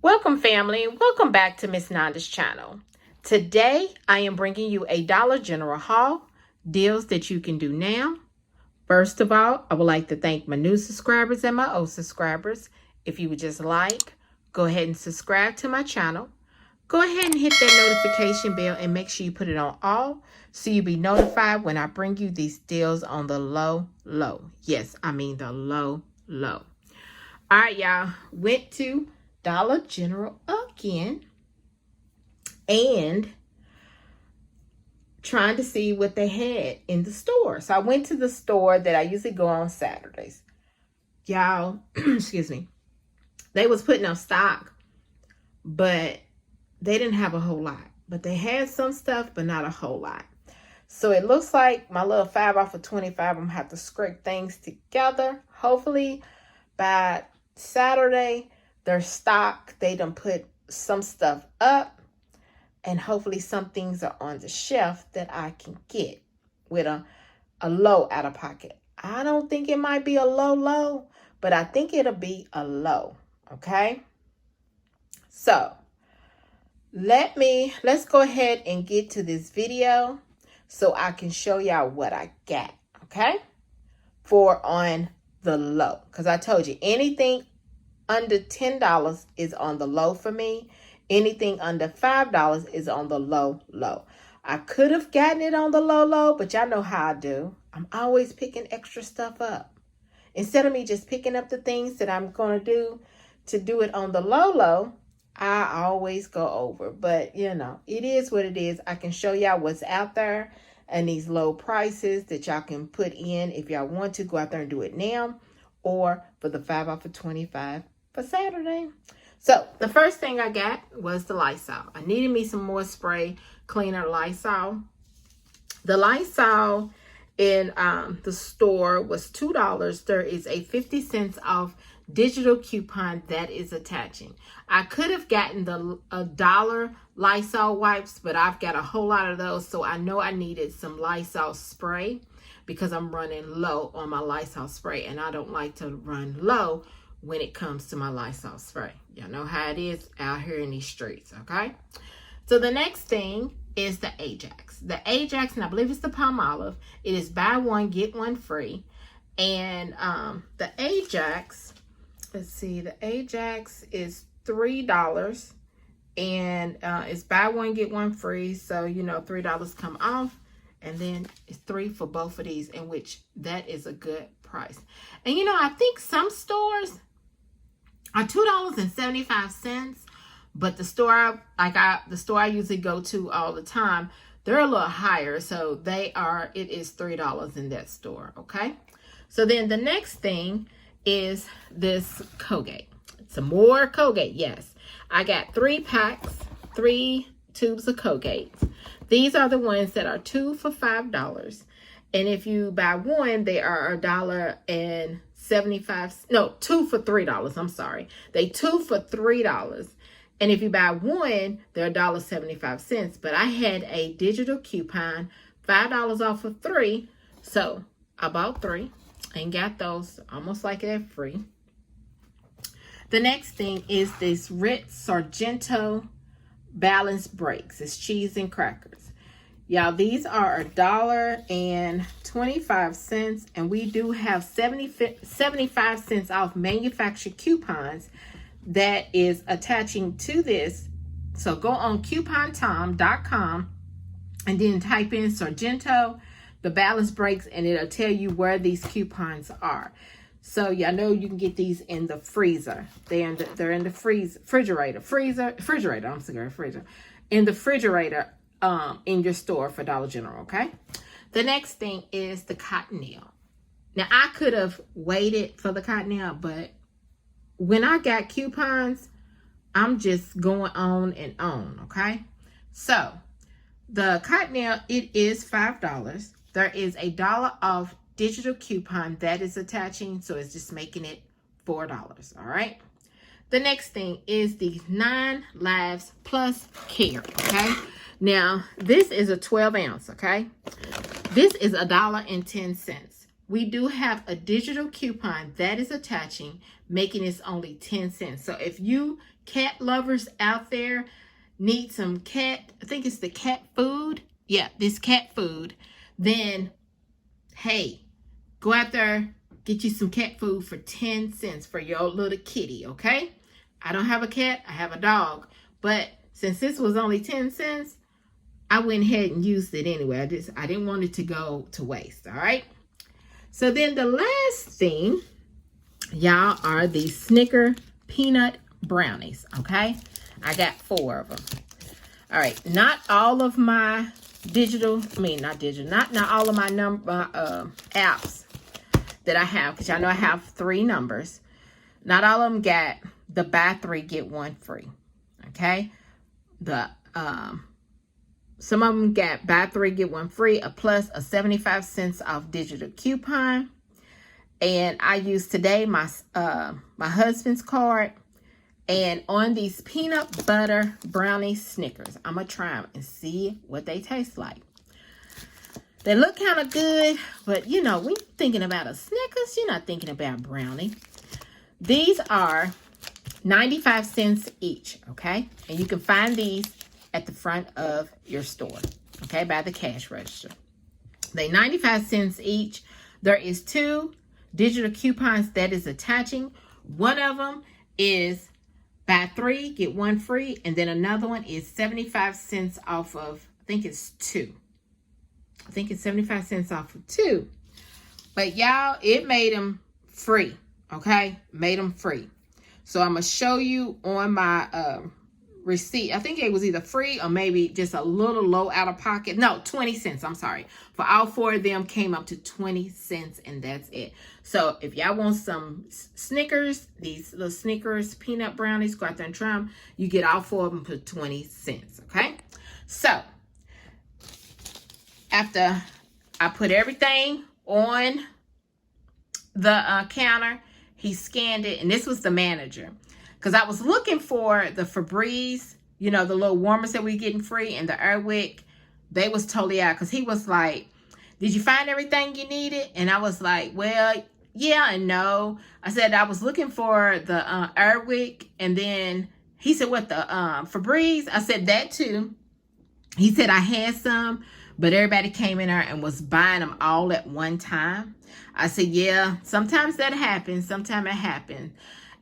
Welcome family, welcome back to Miss Nanda's channel. Today I am bringing you a Dollar General haul, deals that you can do now. First of all, I would like to thank my new subscribers and my old subscribers. If you would just like, go ahead and subscribe to my channel. Go ahead and hit that notification bell and make sure you put it on all so you'll be notified when I bring you these deals on the low. Yes, I mean the low. All right, y'all, went to Dollar General again and trying to see what they had in the store. So I went to the store that I usually go on Saturdays. Y'all, excuse me. They was putting on stock, but they didn't have a whole lot. But they had some stuff, but not a whole lot. So it looks like my little 5 off of 25, I'm going to have to scrape things together. Hopefully by Saturday, their stock, they done put some stuff up, and hopefully some things are on the shelf that I can get with a low out of pocket. I don't think it might be a low, but I think it'll be a low, okay? So let's go ahead and get to this video so I can show y'all what I got, okay? For on the low, because I told you anything under $10 is on the low for me. Anything under $5 is on the low. I could have gotten it on the low, but y'all know how I do. I'm always picking extra stuff up. Instead of me just picking up the things that I'm going to do it on the low, I always go over. But, you know, it is what it is. I can show y'all what's out there and these low prices that y'all can put in if y'all want to go out there and do it now, or for the 5 off of 25 for Saturday. So the first thing I got was the Lysol. I needed me some more spray cleaner Lysol. The Lysol in the store was $2. There is a 50 cents off digital coupon that is attaching. I could have gotten the $1 Lysol wipes, but I've got a whole lot of those, so I know I needed some Lysol spray because I'm running low on my Lysol spray, and I don't like to run low when it comes to my Lysol spray. Y'all know how it is out here in these streets, okay? So the next thing is the Ajax. The Ajax, and I believe it's the Palmolive. It is buy one, get one free. And the Ajax, let's see, the Ajax is $3. And it's buy one, get one free. So, you know, $3 come off. And then it's $3 for both of these, in which that is a good price. And, you know, I think some stores are $2.75, but the store I usually go to all the time, they're a little higher. So it is $3 in that store, okay? So then the next thing is this Colgate. Some more Colgate, yes. I got 3 packs, 3 tubes of Colgate. These are the ones that are 2 for $5. And if you buy one, they are $1.75. No, 2 for $3. I'm sorry. They 2 for $3. And if you buy one, they're $1.75. But I had a digital coupon, $5 off of 3. So I bought 3 and got those almost like they're free. The next thing is this Ritz Sargento Balanced Breaks. It's cheese and crackers. Y'all, these are $1.25, and we do have 75 cents off manufacturer coupons that is attaching to this. So go on coupontom.com and then type in Sargento, the balance breaks, and it'll tell you where these coupons are. So y'all know you can get these in the freezer. They're in the refrigerator in your store for Dollar General, okay? The next thing is the Cottonelle. Now, I could have waited for the Cottonelle, but when I got coupons, I'm just going on and on, okay? So, the Cottonelle, it is $5. There is a $1 off digital coupon that is attaching, so it's just making it $4, all right? The next thing is the 9 Lives Plus Care, okay? Now, this is a 12 ounce, okay? This is $1.10. We do have a digital coupon that is attaching, making this only 10 cents. So if you cat lovers out there need some cat, I think it's the cat food. Yeah, this cat food. Then, hey, go out there, get you some cat food for 10 cents for your little kitty, okay? I don't have a cat, I have a dog. But since this was only 10 cents, I went ahead and used it anyway. I didn't want it to go to waste, all right? So then the last thing, y'all, are the Snicker peanut brownies, okay? I got 4 of them. All right, not all of my not all of my apps that I have, because y'all know I have 3 numbers. Not all of them got the buy 3 get 1 free. Okay, some of them got buy 3 get 1 free, a plus a 75 cents off digital coupon. And I used today my husband's card. And on these peanut butter brownie Snickers, I'm going to try them and see what they taste like. They look kind of good, but you know, when you're thinking about a Snickers, you're not thinking about brownie. These are 95 cents each, okay? And you can find these at the front of your store, okay, by the cash register. They 95 cents each. There is 2 digital coupons that is attaching. One of them is buy 3, get 1 free. And then another one is 75 cents off of, I think it's 2. I think it's 75 cents off of 2. But y'all, it made them free, okay? Made them free. So I'm going to show you on my receipt. I think it was either free or maybe just a little low out of pocket. No, 20 cents. I'm sorry. For all 4 of them came up to 20 cents and that's it. So if y'all want some Snickers, these little Snickers peanut brownies, go out there and try them. You get all 4 of them for 20 cents. Okay. So after I put everything on the counter, he scanned it, and this was the manager. Because I was looking for the Febreze, you know, the little warmers that we getting free, and the Airwick. They was totally out. Because he was like, did you find everything you needed? And I was like, well, yeah and no. I said I was looking for the Airwick, and then he said, what, the Febreze? I said that too. He said I had some, but everybody came in there and was buying them all at one time. I said, yeah, sometimes that happens. Sometimes it happens.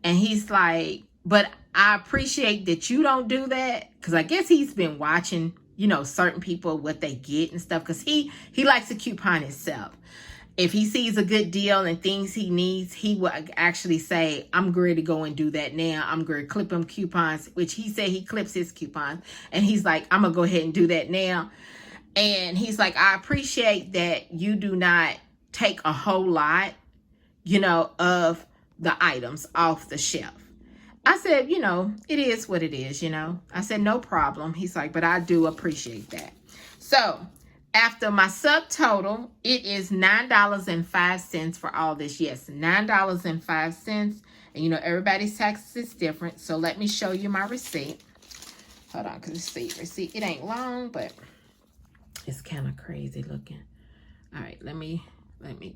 And he's like, but I appreciate that you don't do that. Because I guess he's been watching, you know, certain people, what they get and stuff. Because he likes to coupon himself. If he sees a good deal and things he needs, he will actually say, I'm ready to go and do that now. I'm going to clip him coupons, which he said he clips his coupons. And he's like, I'm going to go ahead and do that now. And he's like, I appreciate that you do not take a whole lot, you know, of the items off the shelf. I said, you know, it is what it is, you know. I said, no problem. He's like, but I do appreciate that. So after my subtotal, it is $9.05 for all this. Yes, $9.05. And, you know, everybody's taxes is different. So let me show you my receipt. Hold on, because receipt, it ain't long, but it's kind of crazy looking. All right, let me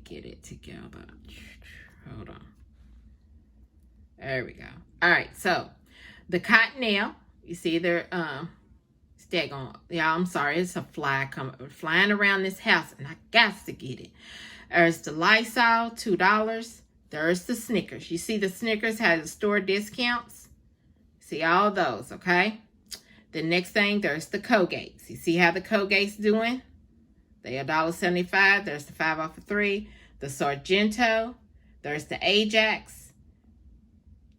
get it together. Hold on. There we go. All right, so the Cottonelle, you see there, y'all, I'm sorry, it's a fly flying around this house, and I got to get it. There's the Lysol, $2. There's the Snickers. You see the Snickers has the store discounts. See all those, okay? The next thing, there's the Colgates. You see how the Colgate's doing? They $1.75. There's the 5 off of 3. The Sargento. There's the Ajax.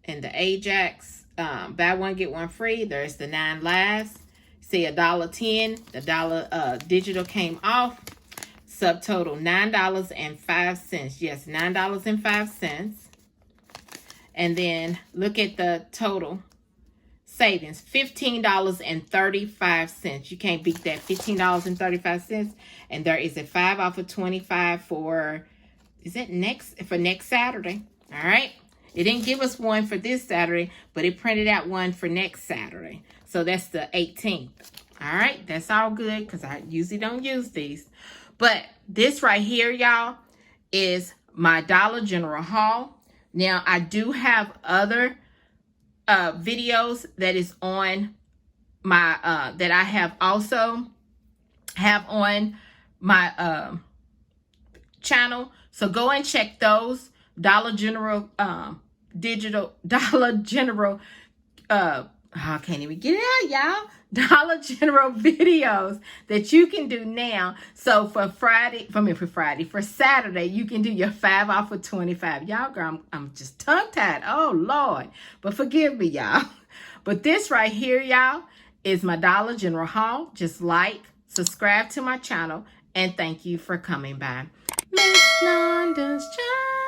And the Ajax, buy 1, get 1 free. There's the 9 Lives. See, $1.10. The dollar digital came off. Subtotal $9.05. Yes, $9.05. And then look at the total savings, $15.35. You can't beat that. $15.35. And there is a 5 off of 25 for, is it next Saturday? All right. It didn't give us one for this Saturday, but it printed out one for next Saturday. So that's the 18th. All right. That's all good because I usually don't use these. But this right here, y'all, is my Dollar General haul. Now, I do have other videos that is on my that I have also have on my channel. So go and check those. Dollar General I can't even get it out, y'all. Dollar General videos that you can do now. So for Saturday, you can do your 5 off of 25. Y'all, girl, I'm just tongue-tied. Oh, Lord. But forgive me, y'all. But this right here, y'all, is my Dollar General haul. Just like, subscribe to my channel, and thank you for coming by. Miss London's Child.